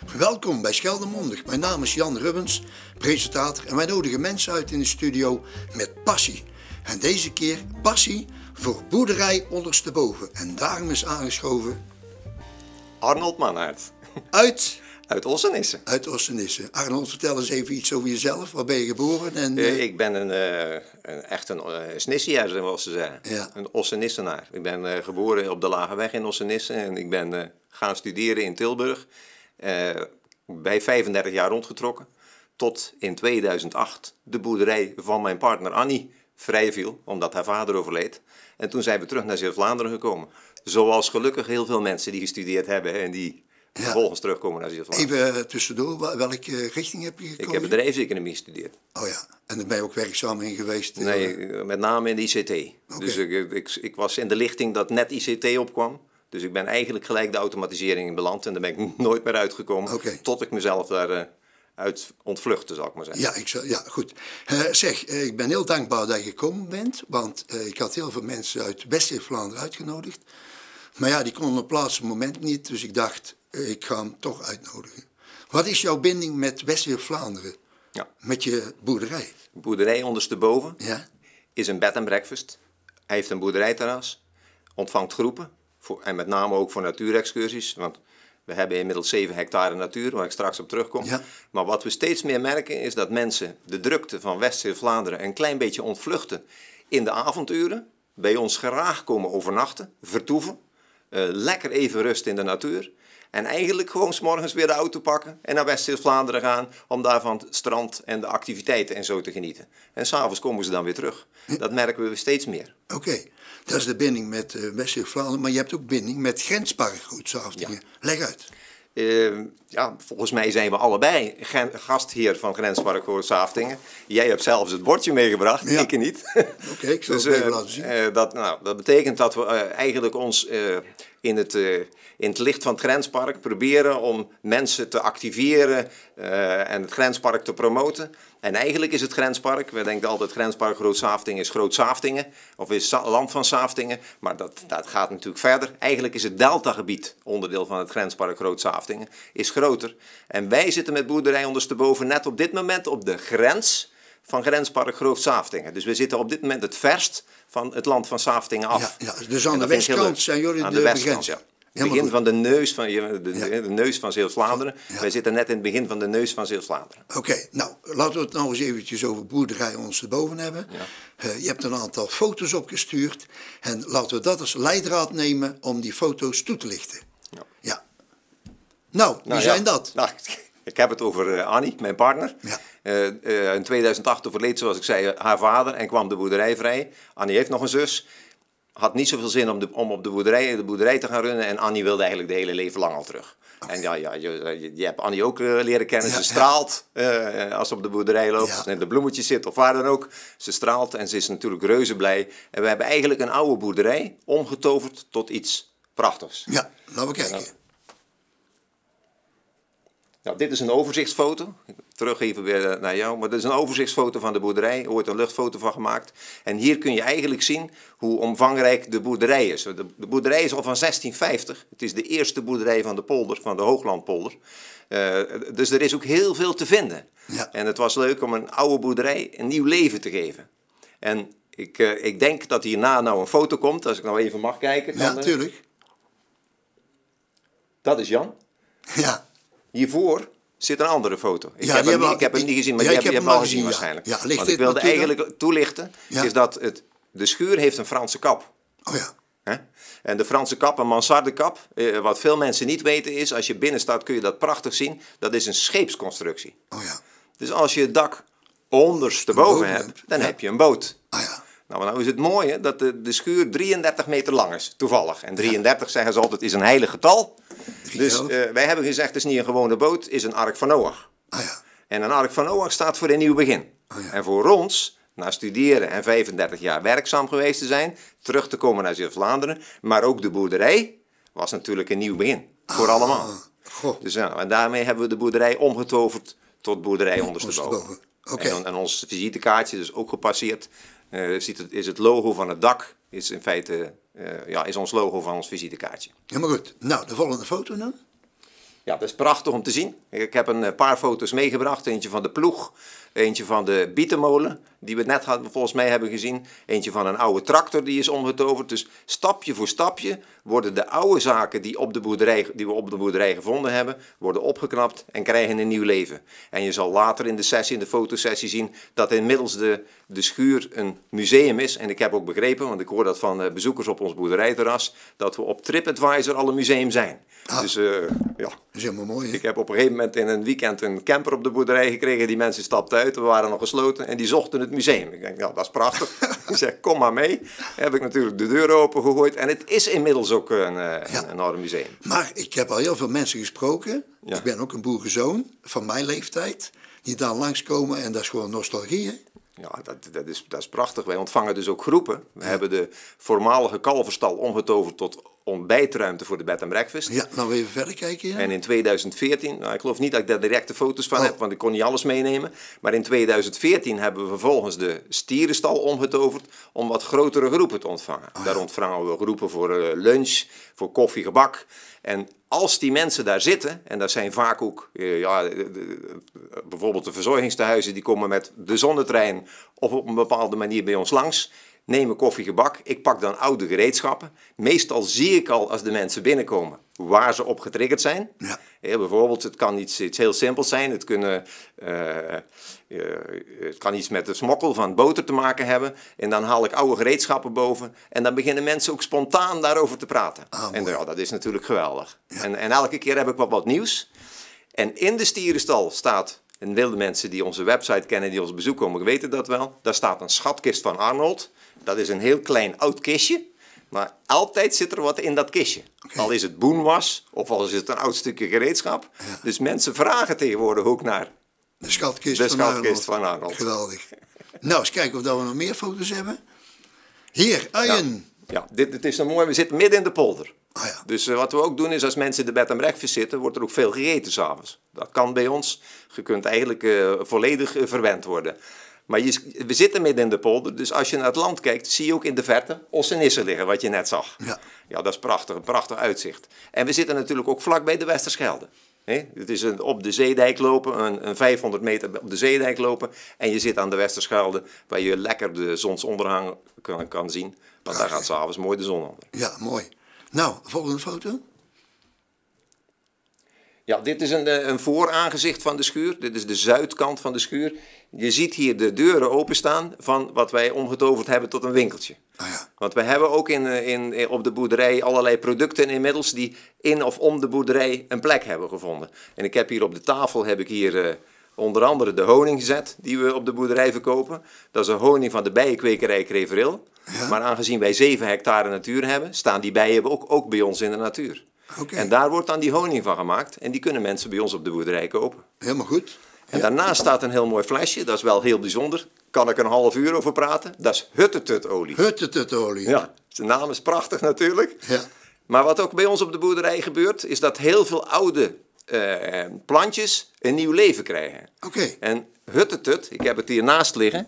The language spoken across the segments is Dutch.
Welkom bij Scheldemondig. Mijn naam is Jan Rubbens, presentator, en wij nodigen mensen uit in de studio met passie. En deze keer passie voor boerderij ondersteboven. En daarom is aangeschoven Arnold Mannaert. Uit Ossenisse. Uit Ossenisse. Arnold, vertel eens even iets over jezelf. Waar ben je geboren? En, Ik ben echt een Snissiër, zoals ze zeggen. Ja. Een Ossenissenaar. Ik ben geboren op de Lage Weg in Ossenisse en ik ben gaan studeren in Tilburg. Bij 35 jaar rondgetrokken. Tot in 2008 de boerderij van mijn partner Annie vrijviel, omdat haar vader overleed. En toen zijn we terug naar Zeeuws-Vlaanderen gekomen. Zoals gelukkig heel veel mensen die gestudeerd hebben en die vervolgens terugkomen naar Zeeuws-Vlaanderen. Even tussendoor, welke richting heb je gekozen? Ik heb bedrijfseconomie gestudeerd. Oh ja, en daar ben je ook werkzaam in geweest? Nee, met name in de ICT. Okay. Dus ik was in de lichting dat net ICT opkwam. Dus ik ben eigenlijk gelijk de automatisering in beland en daar ben ik nooit meer uitgekomen. Okay. Tot ik mezelf daar uit ontvluchtte, zal ik maar zeggen. Ja, goed. Ik ben heel dankbaar dat je gekomen bent, want ik had heel veel mensen uit West-Vlaanderen uitgenodigd. Maar ja, die konden op het laatste moment niet, dus ik dacht, ik ga hem toch uitnodigen. Wat is jouw binding met West-Vlaanderen? Ja. Met je boerderij? De boerderij ondersteboven is een bed and breakfast. Hij heeft een boerderijterras, ontvangt groepen en met name ook voor natuurexcursies, want we hebben inmiddels 7 hectare natuur, waar ik straks op terugkom. Ja. Maar wat we steeds meer merken is dat mensen de drukte van West-Vlaanderen een klein beetje ontvluchten in de avonduren. Bij ons graag komen overnachten, vertoeven. Lekker even rust in de natuur. En eigenlijk gewoon 's morgens weer de auto pakken en naar West-Vlaanderen gaan om daarvan het strand en de activiteiten en zo te genieten. En 's avonds komen ze dan weer terug. Dat merken we steeds meer. Oké, dat is de binding met West-Vlaanderen, maar je hebt ook binding met Grenspark Groot-Saftingen. Ja. Leg uit. Volgens mij zijn we allebei gastheer van Grenspark Groot-Saftingen. Jij hebt zelfs het bordje meegebracht, ik niet. Oké, ik zal het even laten zien. Dat betekent dat we eigenlijk ons in het licht van het Grenspark proberen om mensen te activeren en het Grenspark te promoten. En eigenlijk is het Grenspark, we denken altijd Grenspark Groot-Saftingen is Groot-Saftingen of is land van Saftingen, maar dat gaat natuurlijk verder. Eigenlijk is het deltagebied, onderdeel van het Grenspark Groot-Saftingen, is groter. En wij zitten met boerderij ondersteboven net op dit moment op de grens van Grenspark Groot-Saftingen. Dus we zitten op dit moment het verst van het land van Saftingen af. Ja, dus aan de westkant zijn jullie de westkant, ja. Het begin van de neus van Zeeuws-Vlaanderen. Ja. Wij zitten net in het begin van de neus van Zeeuws-Vlaanderen. Oké, nou laten we het nou eens eventjes over boerderij ondersteboven hebben. Ja. Je hebt een aantal foto's opgestuurd en laten we dat als leidraad nemen om die foto's toe te lichten. Ja. Nou, wie zijn dat? Nou, ik heb het over Annie, mijn partner. Ja. In 2008 overleed, zoals ik zei, haar vader en kwam de boerderij vrij. Annie heeft nog een zus. Had niet zoveel zin om op de boerderij te gaan runnen. En Annie wilde eigenlijk de hele leven lang al terug. Okay. En je hebt Annie ook leren kennen. Ze straalt als ze op de boerderij loopt. Als ze in de bloemetjes zit of waar dan ook. Ze straalt en ze is natuurlijk reuze blij. En we hebben eigenlijk een oude boerderij omgetoverd tot iets prachtigs. Ja, laten we kijken. Nou, dit is een overzichtsfoto. Terug even weer naar jou. Maar dit is een overzichtsfoto van de boerderij. Er wordt een luchtfoto van gemaakt. En hier kun je eigenlijk zien hoe omvangrijk de boerderij is. De boerderij is al van 1650. Het is de eerste boerderij van de polder, van de Hooglandpolder. Dus er is ook heel veel te vinden. Ja. En het was leuk om een oude boerderij een nieuw leven te geven. En ik denk dat hierna nou een foto komt. Als ik nou even mag kijken. Ja, natuurlijk. Dat is Jan. Ja. Hiervoor zit een andere foto. Ik heb hem niet gezien, maar je hebt hem al gezien waarschijnlijk. Ja, want ik wilde eigenlijk toelichten, is dat de schuur heeft een Franse kap. Oh ja. En de Franse kap, een mansardekap, wat veel mensen niet weten is, als je binnen staat kun je dat prachtig zien, dat is een scheepsconstructie. Oh ja. Dus als je het dak ondersteboven hebt, dan heb je een boot. Ah ja. Nou is het mooie dat de schuur 33 meter lang is, toevallig. En 33, zeggen ze altijd, is een heilig getal. Dus wij hebben gezegd, het is niet een gewone boot, het is een ark van Noach. Ah ja. En een ark van Noach staat voor een nieuw begin. Ah ja. En voor ons, na studeren en 35 jaar werkzaam geweest te zijn, terug te komen naar Zeeuws-Vlaanderen, maar ook de boerderij, was natuurlijk een nieuw begin. Voor allemaal. Dus en daarmee hebben we de boerderij omgetoverd tot boerderij ondersteboven. Okay. En ons visitekaartje is ook gepasseerd. Is het logo van het dak, is in feite is ons logo van ons visitekaartje. Helemaal goed. Nou, de volgende foto dan? Ja, dat is prachtig om te zien. Ik heb een paar foto's meegebracht. Eentje van de ploeg, eentje van de bietenmolen, die we net volgens mij hebben gezien. Eentje van een oude tractor die is omgetoverd. Dus stapje voor stapje worden de oude zaken die we op de boerderij gevonden hebben, worden opgeknapt en krijgen een nieuw leven. En je zal later in de fotosessie zien dat inmiddels de schuur een museum is. En ik heb ook begrepen, want ik hoor dat van bezoekers op ons boerderijterras, dat we op TripAdvisor al een museum zijn. Dus ja, dat is helemaal mooi. Hè? Ik heb op een gegeven moment in een weekend een camper op de boerderij gekregen. Die mensen stapten uit, we waren nog gesloten en die zochten het museum. Ik denk, nou, dat is prachtig. Ik zeg, kom maar mee. Heb ik natuurlijk de deur open gegooid en het is inmiddels ook een enorm museum. Maar ik heb al heel veel mensen gesproken. Ja. Ik ben ook een boerenzoon van mijn leeftijd. Die daar langskomen en dat is gewoon nostalgie. Hè? Ja, dat is prachtig. Wij ontvangen dus ook groepen. We hebben de voormalige kalverstal omgetoverd tot ontbijtruimte voor de bed and breakfast. Ja, nou even verder kijken. Ja. En in 2014, nou, ik geloof niet dat ik daar directe foto's van heb, want ik kon niet alles meenemen. Maar in 2014 hebben we vervolgens de stierenstal omgetoverd om wat grotere groepen te ontvangen. Daar ontvangen we groepen voor lunch, voor koffie, gebak. En als die mensen daar zitten, en dat zijn vaak ook bijvoorbeeld de verzorgingstehuizen, die komen met de zonnetrein of op een bepaalde manier bij ons langs, nemen koffie, gebak. Ik pak dan oude gereedschappen. Meestal zie ik al als de mensen binnenkomen waar ze op getriggerd zijn. Ja. Bijvoorbeeld, het kan iets heel simpels zijn. Het kan iets met de smokkel van boter te maken hebben. En dan haal ik oude gereedschappen boven. En dan beginnen mensen ook spontaan daarover te praten. En ja, dat is natuurlijk geweldig. Ja. En elke keer heb ik wat nieuws. En in de stierenstal staat, en wilde mensen die onze website kennen, die ons bezoek komen, weten dat wel. Daar staat een schatkist van Arnold. Dat is een heel klein oud kistje. Maar altijd zit er wat in dat kistje. Okay. Al is het boenwas of al is het een oud stukje gereedschap. Ja. Dus mensen vragen tegenwoordig ook naar de schatkist, van Arnold. Geweldig. Nou, eens kijken of we nog meer foto's hebben. Hier, uien. Ja, dit is een mooi. We zitten midden in de polder. Ah, ja. Dus wat we ook doen is als mensen in de bed and breakfast zitten, wordt er ook veel gegeten 's avonds. Dat kan bij ons. Je kunt eigenlijk volledig verwend worden. Maar we zitten midden in de polder, dus als je naar het land kijkt, zie je ook in de verte Ossenissen liggen, wat je net zag. Ja. Ja, dat is prachtig, een prachtig uitzicht. En we zitten natuurlijk ook vlak bij de Westerschelde. Het is op de zeedijk lopen, een 500 meter op de zeedijk lopen. En je zit aan de Westerschelde, waar je lekker de zonsondergang kan zien. Want daar gaat 's avonds mooi de zon onder. Ja, mooi. Nou, volgende foto. Ja, dit is een vooraangezicht van de schuur. Dit is de zuidkant van de schuur. Je ziet hier de deuren openstaan van wat wij omgetoverd hebben tot een winkeltje. Ah, ja. Want wij hebben ook op de boerderij allerlei producten inmiddels die in of om de boerderij een plek hebben gevonden. En ik heb hier op de tafel onder andere de honing gezet die we op de boerderij verkopen. Dat is een honing van de bijenkwekerij Kreveril. Ja. Maar aangezien wij 7 hectare natuur hebben, staan die bijen ook bij ons in de natuur. Okay. En daar wordt dan die honing van gemaakt en die kunnen mensen bij ons op de boerderij kopen. Helemaal goed. En daarnaast staat een heel mooi flesje, dat is wel heel bijzonder. Kan ik een half uur over praten. Dat is Huttetutolie. Huttetutolie. Ja, zijn naam is prachtig natuurlijk. Ja. Maar wat ook bij ons op de boerderij gebeurt, is dat heel veel oude plantjes een nieuw leven krijgen. Okay. En Huttetut, ik heb het hier naast liggen,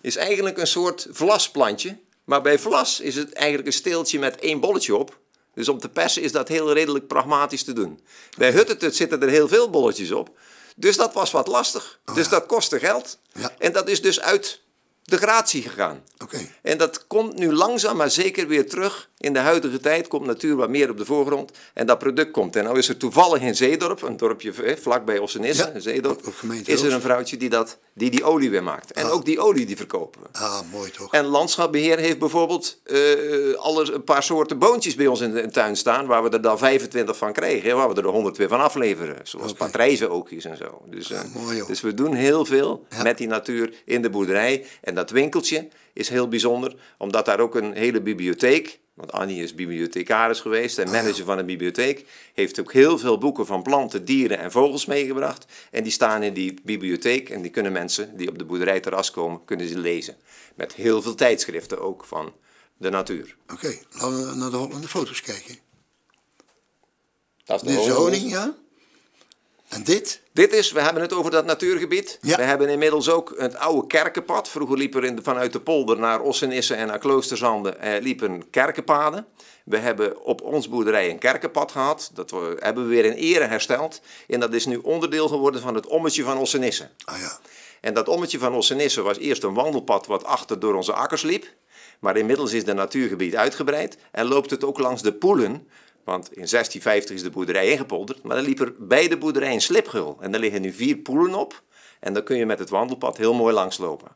is eigenlijk een soort vlasplantje. Maar bij vlas is het eigenlijk een steeltje met 1 bolletje op. Dus om te persen is dat heel redelijk pragmatisch te doen. Bij Huttetut zitten er heel veel bolletjes op. Dus dat was wat lastig. Dus dat kostte geld. Ja. En dat is dus uit de gratie gegaan. Okay. En dat komt nu langzaam maar zeker weer terug. In de huidige tijd komt natuur wat meer op de voorgrond. En dat product komt. En nou is er toevallig in Zeedorp, een dorpje vlakbij Ossenissen, ja, Zeedorp, is er een vrouwtje die olie weer maakt. En ook die olie die verkopen we. Ah, mooi toch. En Landschapbeheer heeft bijvoorbeeld een paar soorten boontjes bij ons in de tuin staan, waar we er dan 25 van krijgen, waar we er 100 weer van afleveren. Zoals patrijzenoogjes en zo. Dus we doen heel veel met die natuur in de boerderij. En dat winkeltje is heel bijzonder, omdat daar ook een hele bibliotheek, want Annie is bibliothecaris geweest en manager van een bibliotheek, heeft ook heel veel boeken van planten, dieren en vogels meegebracht. En die staan in die bibliotheek en die kunnen mensen die op de boerderijterras komen, kunnen ze lezen. Met heel veel tijdschriften ook van de natuur. Oké, laten we naar de foto's kijken. Dat is Dit is de honing, ja? En dit? We hebben het over dat natuurgebied. Ja. We hebben inmiddels ook het oude kerkenpad. Vroeger liep er vanuit de polder naar Ossenisse en naar Kloosterzande liepen kerkenpaden. We hebben op ons boerderij een kerkenpad gehad. Dat hebben we weer in ere hersteld. En dat is nu onderdeel geworden van het ommetje van Ossenisse. Ah ja. En dat ommetje van Ossenisse was eerst een wandelpad wat achter door onze akkers liep. Maar inmiddels is het natuurgebied uitgebreid en loopt het ook langs de poelen. Want in 1650 is de boerderij ingepolderd, maar dan liep er bij de boerderij een slipgeul. En daar liggen nu 4 poelen op en dan kun je met het wandelpad heel mooi langslopen.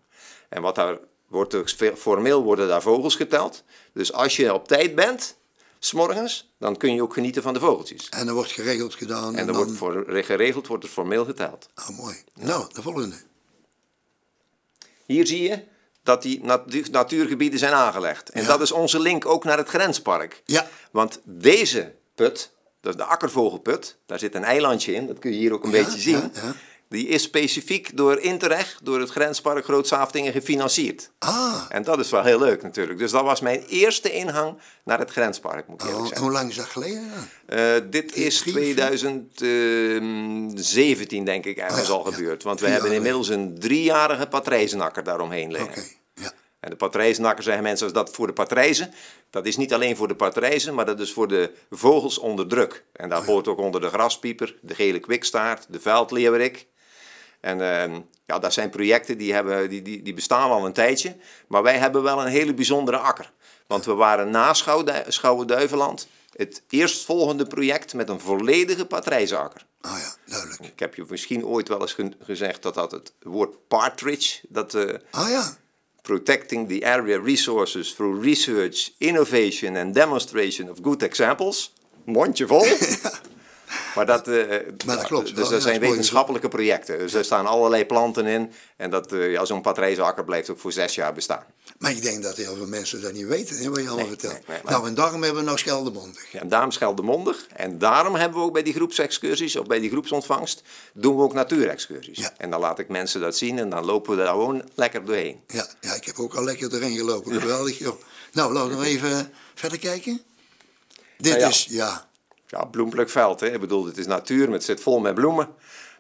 En wat daar wordt formeel worden daar vogels geteld. Dus als je op tijd bent, 's morgens, dan kun je ook genieten van de vogeltjes. En er wordt geregeld gedaan. En dan geregeld wordt er formeel geteld. Ah, mooi. Nou, de volgende. Hier zie je dat die natuurgebieden zijn aangelegd. En Ja. dat is onze link ook naar het grenspark. Ja. Want deze put, dat is de akkervogelput, daar zit een eilandje in, dat kun je hier ook een beetje zien. Ja, ja. Die is specifiek door Interreg, door het grenspark Groot-Saftingen gefinancierd. Ah. En dat is wel heel leuk natuurlijk. Dus dat was mijn eerste ingang naar het grenspark, moet ik eerlijk En zeggen. hoe lang is dat geleden dan? Dit is 3, 2017 denk ik ergens al gebeurd. Want we 3 hebben jaar inmiddels een 3-jarige patrijzenakker daaromheen liggen. Oké. Ja. En de patrijzenakker zeggen mensen, als dat voor de patrijzen, dat is niet alleen voor de patrijzen, maar dat is voor de vogels onder druk. En daar hoort ook onder de graspieper, de gele kwikstaart, de veldleeuwerik. En ja, dat zijn projecten die bestaan al een tijdje, maar wij hebben wel een hele bijzondere akker. Want we waren na Schouwen-Duiveland het eerstvolgende project met een volledige patrijzenakker. Ah ja, duidelijk. Ik heb je misschien ooit wel eens gezegd dat het woord partridge, Ah ja. protecting the area resources through research, innovation and demonstration of good examples. Mondje vol. Maar dat klopt. Dus Ja, dat zijn is mooi wetenschappelijke projecten. Dus er staan allerlei planten in. En zo'n patrijzenakker blijft ook voor 6 jaar bestaan. Maar ik denk dat heel veel mensen dat niet weten, hè, wat je allemaal vertelt. nee, Nou, en daarom hebben we nou Scheldemondig. Ja, en daarom Scheldemondig. En daarom hebben we ook bij die groepsexcursies of bij die groepsontvangst doen we ook natuurexcursies. Ja. En dan laat ik mensen dat zien en dan lopen we daar gewoon lekker doorheen. Ja, ja, ik heb ook al lekker erin gelopen. Geweldig, joh. Nou, laten we nog even verder kijken. Dit Nou ja. is, ja. Ja, bloemplukveld. Hè. Ik bedoel, het is natuur, maar het zit vol met bloemen.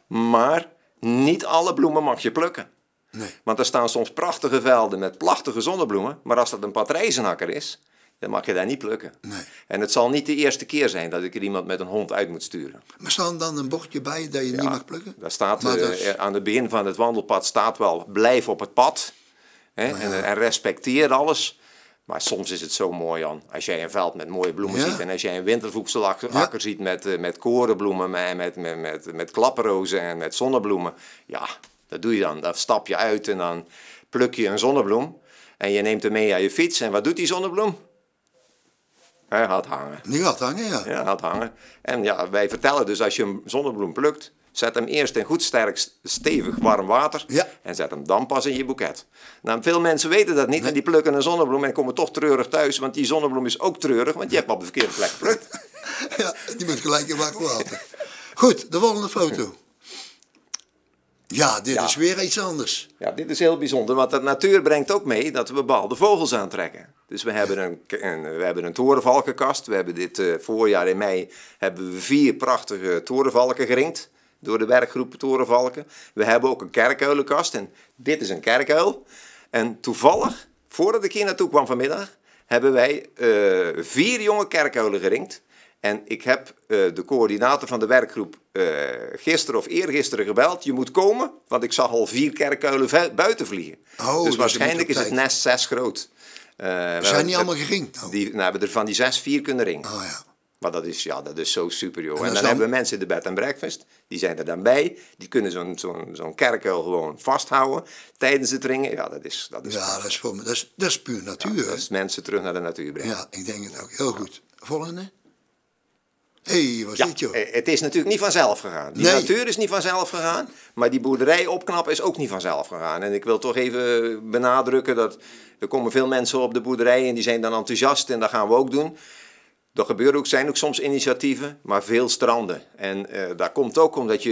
Maar niet alle bloemen mag je plukken. Nee. Want er staan soms prachtige velden met prachtige zonnebloemen. Maar als dat een patrijzenakker is, dan mag je daar niet plukken. Nee. En het zal niet de eerste keer zijn dat ik er iemand met een hond uit moet sturen. Maar staat dan een bordje bij dat je niet mag plukken? Daar staat, Maar dat is- aan het begin van het wandelpad staat wel, blijf op het pad. Hè, en respecteer alles. Maar soms is het zo mooi, Jan. Als jij een veld met mooie bloemen Ja. ziet. En als jij een wintervoedselakker ziet met korenbloemen, met klapperrozen en met zonnebloemen. Ja, dat doe je dan. Dan stap je uit en dan pluk je een zonnebloem. En je neemt hem mee aan je fiets. En wat doet die zonnebloem? Hij gaat hangen. Die gaat hangen, ja. Ja, gaat hangen. En ja, wij vertellen dus als je een zonnebloem plukt, zet hem eerst in goed sterk, stevig warm water Ja. en zet hem dan pas in je boeket. Nou, veel mensen weten dat niet en die plukken een zonnebloem en komen toch treurig thuis, want die zonnebloem is ook treurig, want je hebt hem op de verkeerde plek geplukt. Ja, die moet gelijk in warm water. Goed, de volgende foto. Ja, dit Ja. is weer iets anders. Ja, dit is heel bijzonder, want de natuur brengt ook mee dat we bepaalde vogels aantrekken. Dus we hebben een torenvalkenkast. We hebben dit voorjaar in mei hebben we 4 prachtige torenvalken geringd door de werkgroep Torenvalken. We hebben ook een kerkuilenkast en dit is een kerkuil. En toevallig, voordat ik hier naartoe kwam vanmiddag, hebben wij 4 jonge kerkuilen geringd. En ik heb de coördinator van de werkgroep gisteren of eergisteren gebeld. Je moet komen, want ik zag al 4 kerkuilen buiten vliegen. Oh, dus dus waarschijnlijk je moet is op het tijd. nest 6 groot. Ze zijn niet allemaal geringd. Nou. We hebben er van die 6 4 kunnen ringen. Oh ja. Maar dat is zo super, joh. En dat dan is dan- hebben we mensen in de bed en breakfast. Die zijn er dan bij. Die kunnen zo'n kerkuil gewoon vasthouden tijdens het ringen. Ja, dat is Ja, dat is, voor me, dat is puur natuur. dat is mensen terug naar de natuur brengen. Ja, ik denk het ook. Heel goed. Volgende. Hé, wat is Ja, dit, joh? het is natuurlijk niet vanzelf gegaan. Die Nee. natuur is niet vanzelf gegaan, maar die boerderij opknappen is ook niet vanzelf gegaan. En ik wil toch even benadrukken dat er komen veel mensen op de boerderij en die zijn dan enthousiast en dat gaan we ook doen. Er gebeuren zijn ook soms initiatieven, maar veel stranden. En dat komt ook omdat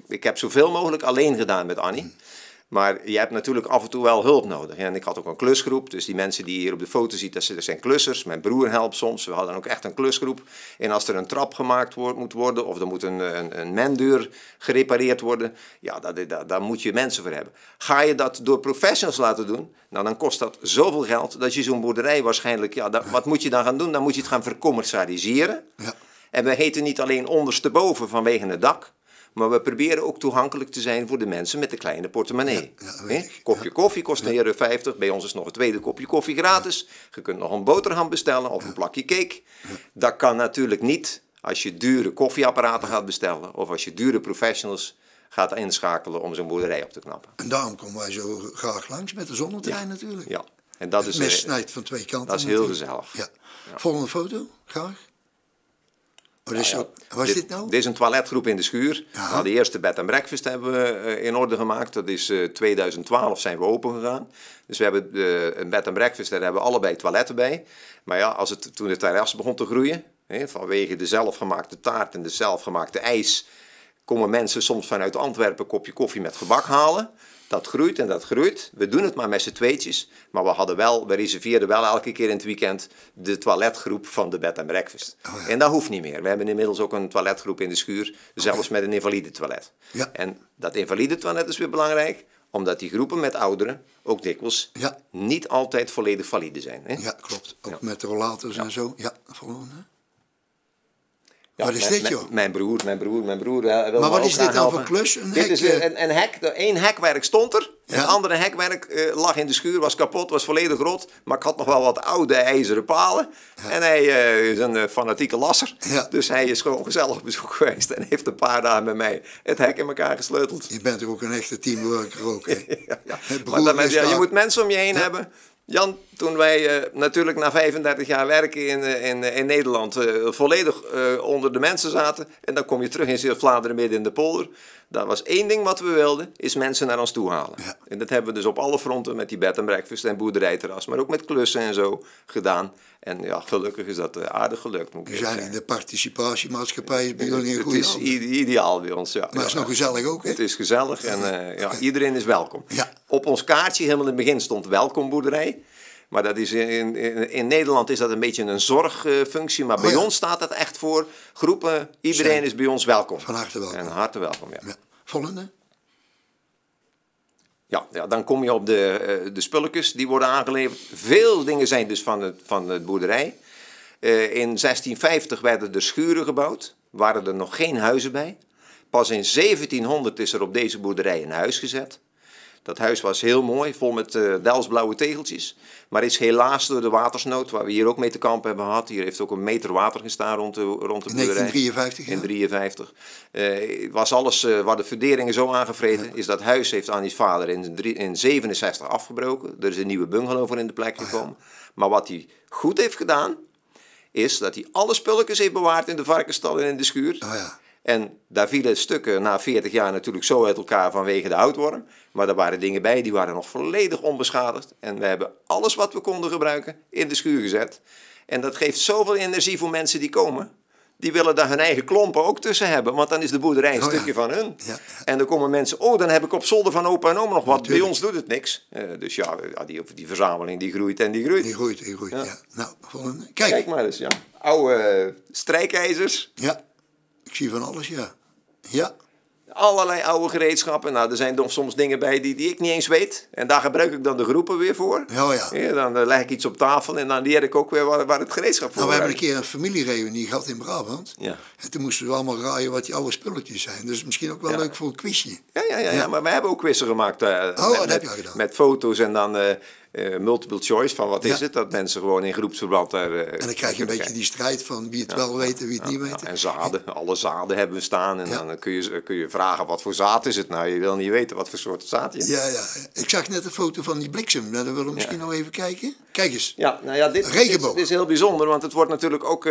ik heb zoveel mogelijk alleen gedaan met Annie. Maar je hebt natuurlijk af en toe wel hulp nodig. En ik had ook een klusgroep. Dus die mensen die je hier op de foto ziet, dat zijn klussers. Mijn broer helpt soms. We hadden ook echt een klusgroep. En als er een trap gemaakt moet worden, of er moet een mendeur gerepareerd worden, ja, daar moet je mensen voor hebben. Ga je dat door professionals laten doen, nou, dan kost dat zoveel geld dat je zo'n boerderij waarschijnlijk, ja, wat moet je dan gaan doen? Dan moet je het gaan vercommercialiseren. Ja. En we heten niet alleen ondersteboven vanwege het dak, maar we proberen ook toegankelijk te zijn voor de mensen met de kleine portemonnee. Kopje koffie kost €1,50. Bij ons is nog een tweede kopje koffie gratis. Je kunt nog een boterham bestellen of een plakje cake. Dat kan natuurlijk niet als je dure koffieapparaten gaat bestellen of als je dure professionals gaat inschakelen om zo'n boerderij op te knappen. En daarom komen wij zo graag langs met de zonnetrein natuurlijk. Ja. En dat is, het mes snijdt van twee kanten. Dat is heel gezellig. Ja. Volgende foto, graag. Wat is dit nou? Dit is een toiletgroep in de schuur. Nou, de eerste bed and breakfast hebben we in orde gemaakt. Dat is 2012 zijn we open gegaan. Dus we hebben een bed and breakfast, daar hebben we allebei toiletten bij. Maar ja, toen het terras begon te groeien, vanwege de zelfgemaakte taart en de zelfgemaakte ijs, komen mensen soms vanuit Antwerpen een kopje koffie met gebak halen. Dat groeit en dat groeit. We doen het maar met z'n tweetjes. Maar we reserveerden wel elke keer in het weekend de toiletgroep van de bed and breakfast. Oh ja. En dat hoeft niet meer. We hebben inmiddels ook een toiletgroep in de schuur. Zelfs met een invalide toilet. Ja. En dat invalide toilet is weer belangrijk. Omdat die groepen met ouderen ook dikwijls niet altijd volledig valide zijn. Hè? Ja, klopt. Ook met rollators en zo. Ja, volgende. Ja, wat is dit, joh? Mijn broer. Maar wat is dit dan voor klus? Dit is een hek. Eén hekwerk stond er. Ja? Het andere hekwerk lag in de schuur, was kapot, was volledig rot. Maar ik had nog wel wat oude ijzeren palen. Ja. En hij is een fanatieke lasser. Ja. Dus hij is gewoon gezellig op bezoek geweest. En heeft een paar dagen met mij het hek in elkaar gesleuteld. Je bent er ook een echte teamworker ook, hè? Maar je moet mensen om je heen hebben. Jan, toen wij natuurlijk na 35 jaar werken in Nederland volledig onder de mensen zaten. En dan kom je terug in Zeeuws-Vlaanderen midden in de polder. Dat was één ding wat we wilden, is mensen naar ons toe halen. Ja. En dat hebben we dus op alle fronten met die bed and breakfast en boerderijterras. Maar ook met klussen en zo gedaan. En ja, gelukkig is dat aardig gelukt. We zijn in de participatiemaatschappij is bij jullie een goede hand. Het is ideaal bij ons, ja. Maar het is nog gezellig ook, hè? Het is gezellig en iedereen is welkom. Ja. Op ons kaartje helemaal in het begin stond welkom boerderij. Maar dat is in Nederland is dat een beetje een zorgfunctie. Maar bij ons staat dat echt voor groepen. Iedereen is bij ons welkom. Van harte welkom. En harte welkom, ja. Volgende. Ja, dan kom je op de spulletjes die worden aangeleverd. Veel dingen zijn dus van het boerderij. In 1650 werden er schuren gebouwd. Waren er nog geen huizen bij. Pas in 1700 is er op deze boerderij een huis gezet. Dat huis was heel mooi, vol met Delftsblauwe tegeltjes. Maar is helaas door de watersnood, waar we hier ook mee te kampen hebben gehad. Hier heeft ook een meter water gestaan rond de boerderij. In 1953? In 1953. Was alles, waar de verderingen zo aangevreten, is dat huis heeft Annie's vader in 1967 afgebroken. Er is een nieuwe bungalow voor in de plek gekomen. Maar wat hij goed heeft gedaan, is dat hij alle spulletjes heeft bewaard in de varkensstal en in de schuur. Oh ja. En daar vielen stukken na 40 jaar natuurlijk zo uit elkaar vanwege de houtworm. Maar er waren dingen bij die waren nog volledig onbeschadigd. En we hebben alles wat we konden gebruiken in de schuur gezet. En dat geeft zoveel energie voor mensen die komen. Die willen daar hun eigen klompen ook tussen hebben. Want dan is de boerderij een stukje van hun. Ja. En dan komen mensen, dan heb ik op zolder van opa en oma nog wat. Natuurlijk. Bij ons doet het niks. Dus ja, die verzameling die groeit en die groeit. Die groeit, ja. Nou, volgende. Kijk maar eens, ja. Oude strijkijzers. Ja. Ik zie van alles, ja. Ja. Allerlei oude gereedschappen. Nou, er zijn soms dingen bij die ik niet eens weet. En daar gebruik ik dan de groepen weer voor. Oh ja. Dan leg ik iets op tafel en dan leer ik ook weer waar het gereedschap voor is. Nou, we hebben een keer een familiereunie gehad in Brabant. Ja. En toen moesten we allemaal raaien wat die oude spulletjes zijn. Dus misschien ook wel leuk voor een quizje. Ja, maar we hebben ook quizzen gemaakt. Dat heb je al gedaan. Met foto's en dan multiple choice van wat is het. Dat mensen gewoon in groepsverband daar... en dan krijg je een beetje die strijd van wie het wel weet en wie het niet weet. En zaden. Alle zaden hebben we staan. En dan kun je vragen wat voor zaad is het nou. Je wil niet weten wat voor soort zaad je hebt. Ja. Ik zag net een foto van die bliksem. Daar willen we misschien nog even kijken. Kijk eens. Ja, nou ja, dit is heel bijzonder. Want het wordt natuurlijk ook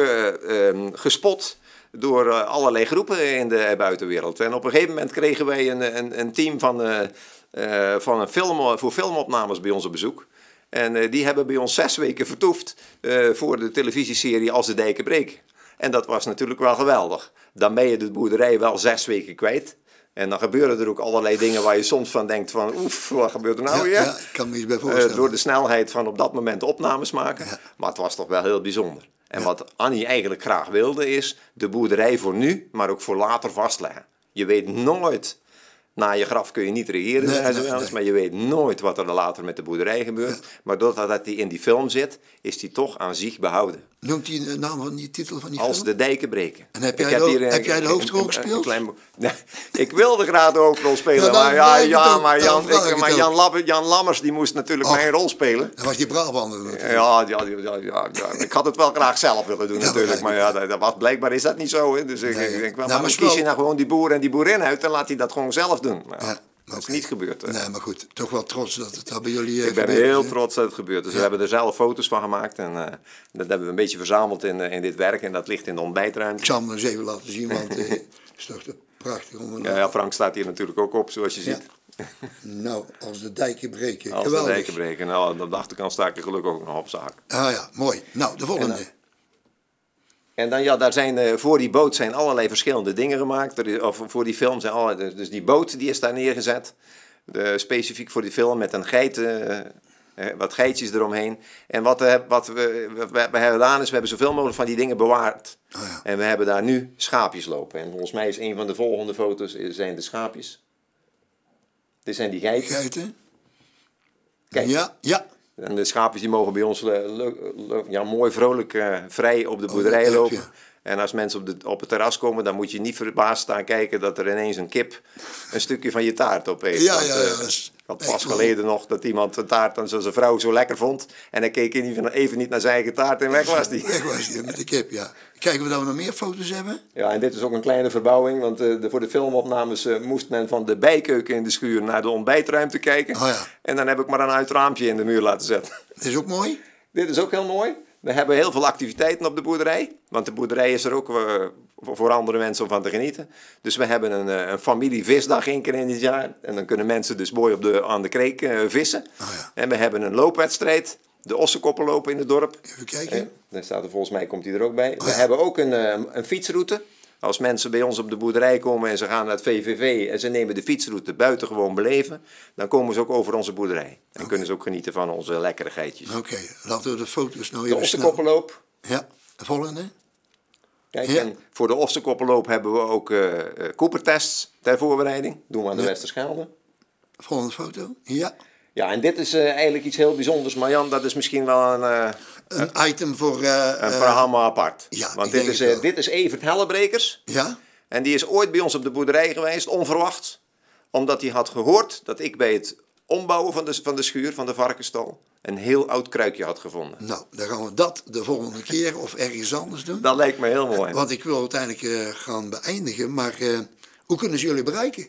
gespot door allerlei groepen in de buitenwereld. En op een gegeven moment kregen wij een team van een voor filmopnames bij ons op bezoek. En die hebben bij ons 6 weken vertoefd voor de televisieserie Als de Dijken Breken. En dat was natuurlijk wel geweldig. Dan ben je de boerderij wel 6 weken kwijt. En dan gebeuren er ook allerlei dingen waar je soms van denkt van oef, wat gebeurt er nou weer? Ja, ik kan me iets bij voorstellen. Door de snelheid van op dat moment opnames maken. Ja. Maar het was toch wel heel bijzonder. En wat Annie eigenlijk graag wilde is de boerderij voor nu, maar ook voor later vastleggen. Je weet nooit, na je graf kun je niet regeren, maar je weet nooit wat er later met de boerderij gebeurt. Ja. Maar doordat hij in die film zit, is hij toch aan zich behouden. Noemt hij de naam van die titel van die film? Als de dijken breken. En heb jij de hoofdrol gespeeld? Ik wilde graag de hoofdrol spelen, maar Jan Lammers die moest natuurlijk mijn rol spelen. Dat was die Brabander natuurlijk. Ja, ik had het wel graag zelf willen doen natuurlijk, maar blijkbaar is dat niet zo. Hè. Dus ik denk wel, maar kies je nou gewoon die boer en die boerin uit en laat hij dat gewoon zelf doen. Maar, dat is niet gebeurd. Hè. Nee, maar goed, toch wel trots dat het bij jullie Ik ben heel trots dat het gebeurt. Dus we hebben er zelf foto's van gemaakt en dat hebben we een beetje verzameld in dit werk en dat ligt in de ontbijtruimte. Ik zal hem eens even laten zien, want het is toch prachtig. Ja, Frank staat hier natuurlijk ook op, zoals je ziet. Nou, als de dijken breken. Als geweldig. De dijken breken. Nou, aan de achterkant sta ik er gelukkig ook nog op zaak. Ah ja, mooi. Nou, de volgende. En dan daar zijn voor die boot zijn allerlei verschillende dingen gemaakt. Of voor die film zijn allerlei, dus die boot die is daar neergezet. Specifiek voor die film met een geit, wat geitjes eromheen. En wat we hebben gedaan is, we hebben zoveel mogelijk van die dingen bewaard. Oh ja. En we hebben daar nu schaapjes lopen. En volgens mij is een van de volgende foto's zijn de schaapjes. Dit zijn die geiten. Geiten? Kijk. Ja. En de schaapjes die mogen bij ons mooi vrolijk vrij op de boerderij lopen. Ja. En als mensen op het terras komen, dan moet je niet verbaasd staan kijken dat er ineens een kip een stukje van je taart op eet. Ja, ik had pas geleden nog dat iemand een taart aan zijn vrouw zo lekker vond. En hij keek even niet naar zijn eigen taart en weg was die. Weg was die, met de kip, ja. Kijken we dat we nog meer foto's hebben? Ja, en dit is ook een kleine verbouwing. Want voor de filmopnames moest men van de bijkeuken in de schuur naar de ontbijtruimte kijken. Oh ja. En dan heb ik maar een uitraampje in de muur laten zetten. Dit is ook mooi? Dit is ook heel mooi. We hebben heel veel activiteiten op de boerderij. Want de boerderij is er ook voor andere mensen om van te genieten. Dus we hebben een familievisdag 1 keer in het jaar. En dan kunnen mensen dus mooi aan de kreek vissen. Oh ja. En we hebben een loopwedstrijd. De ossenkoppen lopen in het dorp. Even kijken. Daar staat er volgens mij, komt hij er ook bij. We hebben ook een fietsroute. Als mensen bij ons op de boerderij komen en ze gaan naar het VVV en ze nemen de fietsroute buitengewoon beleven, dan komen ze ook over onze boerderij. En kunnen ze ook genieten van onze lekkere geitjes. Oké, laten we de foto's nou even de ossenkoppenloop. Ja, de volgende. Kijk, ja. En voor de ossenkoppenloop hebben we ook Coopertests ter voorbereiding. Doen we aan de Westerschelde. Volgende foto, ja. Ja, en dit is eigenlijk iets heel bijzonders. Maar Jan, dat is misschien wel een item voor... een programma apart. Ja, want dit is Evert Hellebrekers. Ja. En die is ooit bij ons op de boerderij geweest, onverwacht. Omdat hij had gehoord dat ik bij het ombouwen van de schuur, van de varkenstal, een heel oud kruikje had gevonden. Nou, dan gaan we dat de volgende keer of ergens anders doen. Dat lijkt me heel mooi. Want ik wil uiteindelijk gaan beëindigen. Maar hoe kunnen ze jullie bereiken?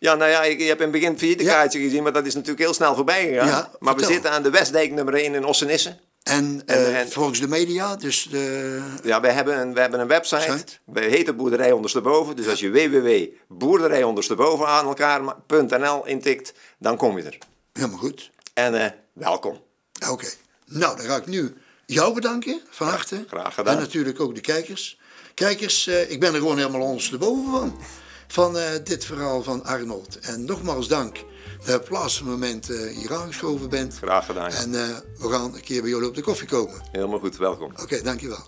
Ja, nou ja, je hebt in het begin het visitekaartje gezien, maar dat is natuurlijk heel snel voorbij gegaan. Ja, maar we zitten aan de Westdijk nummer 1 in Ossenisse. En volgens de media, dus de... Ja, we hebben een website. We heten Boerderij Ondersteboven. Dus als je www.boerderijondersteboven aan elkaar.nl intikt, dan kom je er. Helemaal goed. En welkom. Oké. Nou, dan ga ik nu jou bedanken, van harte. Graag gedaan. En natuurlijk ook de kijkers. Kijkers, ik ben er gewoon helemaal ondersteboven van dit verhaal van Arnold. En nogmaals dank dat je op het laatste moment hier aangeschoven bent. Graag gedaan. Ja. En we gaan een keer bij jullie op de koffie komen. Helemaal goed, welkom. Oké, dankjewel.